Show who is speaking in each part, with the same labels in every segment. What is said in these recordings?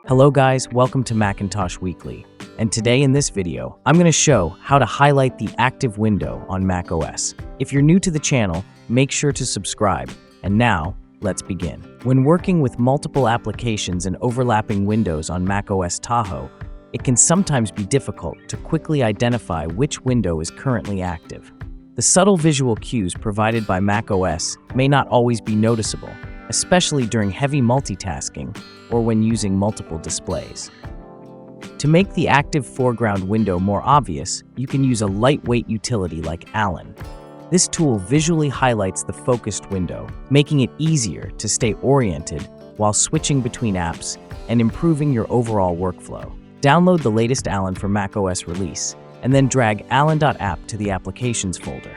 Speaker 1: Hello guys, welcome to Macintosh Weekly. And today in this video, I'm going to show how to highlight the active window on macOS. If you're new to the channel, make sure to subscribe. And now, let's begin. When working with multiple applications and overlapping windows on macOS Tahoe, it can sometimes be difficult to quickly identify which window is currently active. The subtle visual cues provided by macOS may not always be noticeable, especially during heavy multitasking or when using multiple displays. To make the active foreground window more obvious, you can use a lightweight utility like Allen. This tool visually highlights the focused window, making it easier to stay oriented while switching between apps and improving your overall workflow. Download the latest Allen for macOS release, and then drag allen.app to the Applications folder.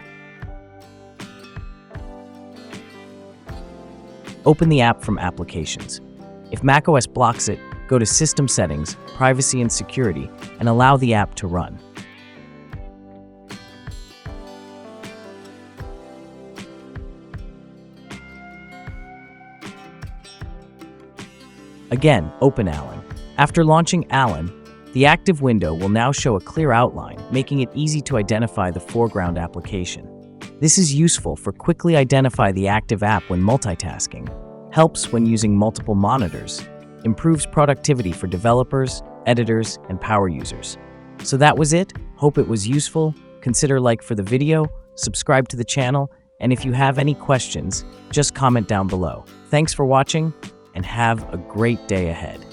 Speaker 1: Open the app from Applications. If macOS blocks it, go to System Settings, Privacy and Security, and allow the app to run. Again, open Allen. After launching Allen, the active window will now show a clear outline, making it easy to identify the foreground application. This is useful for quickly identify the active app when multitasking, helps when using multiple monitors, improves productivity for developers, editors, and power users. So that was it. Hope it was useful. Consider like for the video, subscribe to the channel, and if you have any questions, just comment down below. Thanks for watching, and have a great day ahead.